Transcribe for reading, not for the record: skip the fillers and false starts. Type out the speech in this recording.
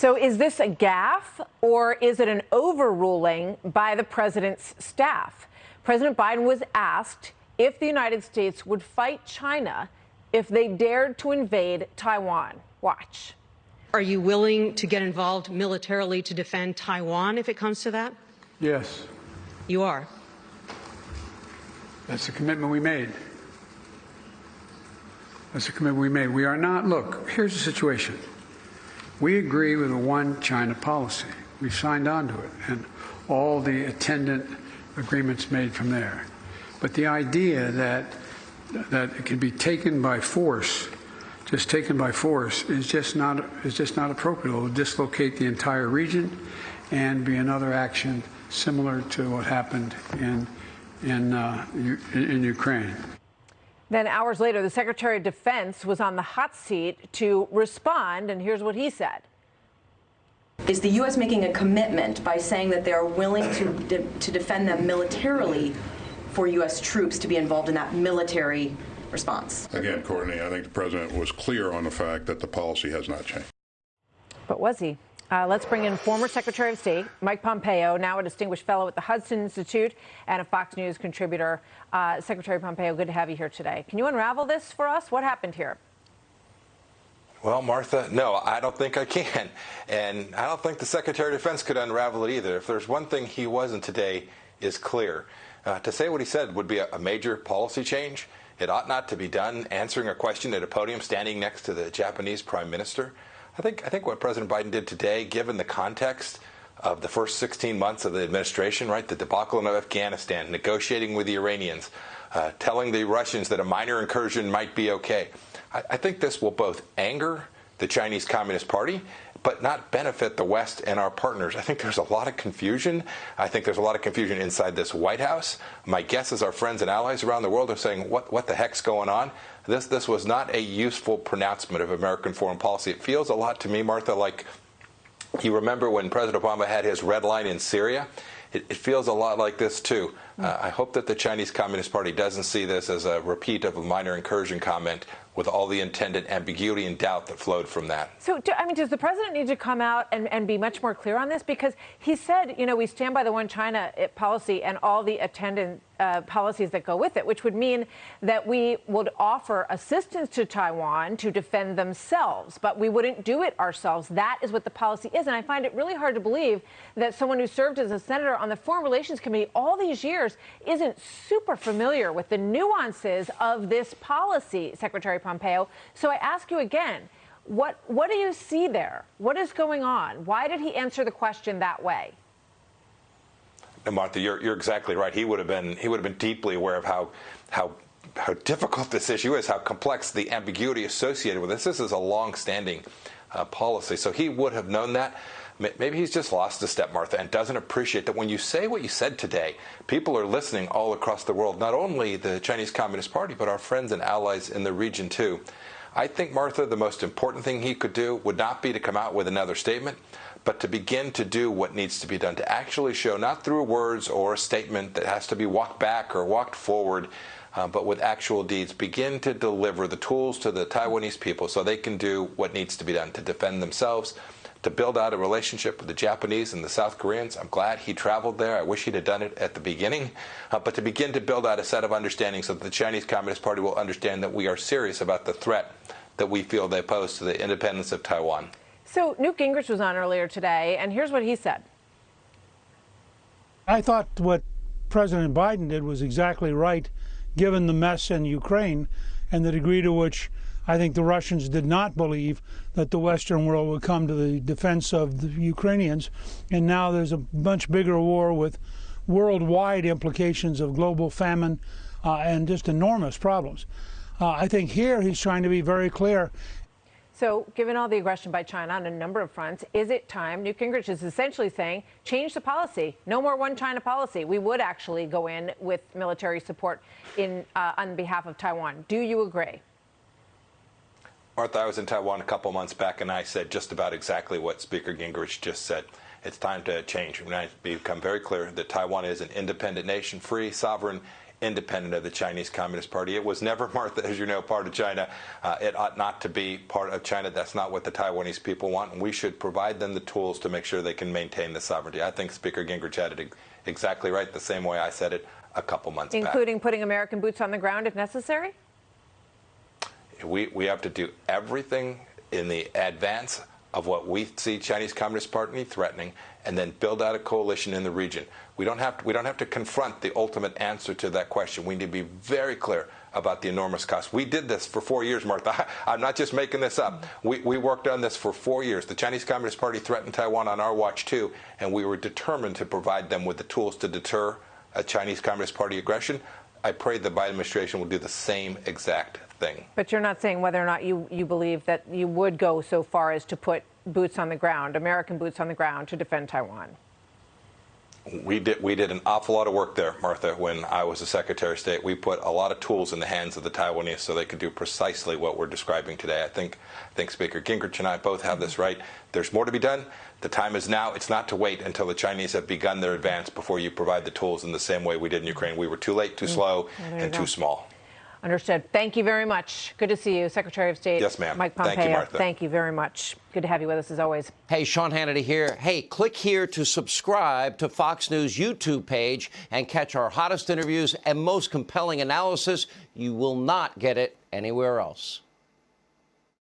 So is this a gaffe or is it an overruling by the president's staff? President Biden was asked if the United States would fight China if they dared to invade Taiwan. Watch. Are you willing to get involved militarily to defend Taiwan if it comes to that? Yes. You are? That's the commitment we made. That's the commitment we made. We are not, look, here's the situation. We agree with a one China policy. We signed on to it and all the attendant agreements made from there. But the idea that it can be taken by force, just taken by force, is just not appropriate. It will dislocate the entire region and be another action similar to what happened in Ukraine. Then hours later, the Secretary of Defense was on the hot seat to respond, and here's what he said. Is the U.S. making a commitment by saying that they are willing to defend them militarily for U.S. troops to be involved in that military response? Again, Courtney, I think the president was clear on the fact that the policy has not changed. But was he? Let's bring in former Secretary of State Mike Pompeo, now a distinguished fellow at the Hudson Institute and a Fox News contributor. Secretary Pompeo, good to have you here today. Can you unravel this for us? What happened here? Well, Martha, no, I don't think I can. And I don't think the Secretary of Defense could unravel it either. If there's one thing he wasn't today, is clear. To say what he said would be a major policy change. It ought not to be done answering a question at a podium standing next to the Japanese Prime Minister. I think what President Biden did today, given the context of the first 16 months of the administration, right, the debacle in Afghanistan, negotiating with the Iranians, telling the Russians that a minor incursion might be okay, I think this will both anger the Chinese Communist Party, but not benefit the West and our partners. I think there's a lot of confusion. I think there's a lot of confusion inside this White House. My guess is our friends and allies around the world are saying, what the heck's going on? This was not a useful pronouncement of American foreign policy. It feels a lot to me, Martha, like you remember when President Obama had his red line in Syria? It feels a lot like this, too. I hope that the Chinese Communist Party doesn't see this as a repeat of a minor incursion comment with all the intended ambiguity and doubt that flowed from that. So, I mean, does the president need to come out and be much more clear on this? Because he said, you know, we stand by the one China policy and all the attendant policies that go with it, which would mean that we would offer assistance to Taiwan to defend themselves, but we wouldn't do it ourselves. That is what the policy is. And I find it really hard to believe that someone who served as a senator on the Foreign Relations Committee all these years isn't super familiar with the nuances of this policy, Secretary Pompeo. So I ask you again, what do you see there? What is going on? Why did he answer the question that way? And Martha, you're exactly right. He would have been deeply aware of how difficult this issue is, how complex the ambiguity associated with this. This is a long-standing policy, so he would have known that. Maybe he's just lost a step, Martha, and doesn't appreciate that when you say what you said today, people are listening all across the world, not only the Chinese Communist Party, but our friends and allies in the region, too. I think, Martha, the most important thing he could do would not be to come out with another statement, but to begin to do what needs to be done, to actually show, not through words or a statement that has to be walked back or walked forward, but with actual deeds, begin to deliver the tools to the Taiwanese people so they can do what needs to be done to defend themselves, to build out a relationship with the Japanese and the South Koreans. I'm glad he traveled there. I wish he'd have done it at the beginning. But to begin to build out a set of understanding so that the Chinese Communist Party will understand that we are serious about the threat that we feel they pose to the independence of Taiwan. So Newt Gingrich was on earlier today, and here's what he said. I thought what President Biden did was exactly right, given the mess in Ukraine and the degree to which I think the Russians did not believe that the Western world would come to the defense of the Ukrainians. And now there's a much bigger war with worldwide implications of global famine and just enormous problems. I think here he's trying to be very clear. So given all the aggression by China on a number of fronts, is it time? Newt Gingrich is essentially saying, change the policy. No more one China policy. We would actually go in with military support on behalf of Taiwan. Do you agree? Martha, I was in Taiwan a couple months back, and I said just about exactly what Speaker Gingrich just said. It's time to change. It's become very clear that Taiwan is an independent nation, free, sovereign, independent of the Chinese Communist Party. It was never, Martha, as you know, part of China. It ought not to be part of China. That's not what the Taiwanese people want, and we should provide them the tools to make sure they can maintain the sovereignty. I think Speaker Gingrich had it exactly right, the same way I said it a couple months back. Including putting American boots on the ground if necessary? We have to do everything in the advance of what we see Chinese Communist Party threatening, and then build out a coalition in the region. We don't have to confront the ultimate answer to that question. We need to be very clear about the enormous cost. We did this for 4 years, Martha. I'm not just making this up. We worked on this for 4 years. The Chinese Communist Party threatened Taiwan on our watch too, and we were determined to provide them with the tools to deter a Chinese Communist Party aggression. I pray the Biden administration will do the same exact thing. But you're not saying whether or not you believe that you would go so far as to put boots on the ground, American boots on the ground, to defend Taiwan. We did an awful lot of work there, Martha, when I was the Secretary of State. We put a lot of tools in the hands of the Taiwanese so they could do precisely what we're describing today. I think Speaker Gingrich and I both have this right. There's more to be done. The time is now. It's not to wait until the Chinese have begun their advance before you provide the tools in the same way we did in Ukraine. We were too late, too slow, and too small. Understood. Thank you very much. Good to see you, Secretary of State. Yes, ma'am. Mike Pompeo. Thank you, Martha. Thank you very much. Good to have you with us as always. Hey, Sean Hannity here. Hey, click here to subscribe to Fox News YouTube page and catch our hottest interviews and most compelling analysis. You will not get it anywhere else.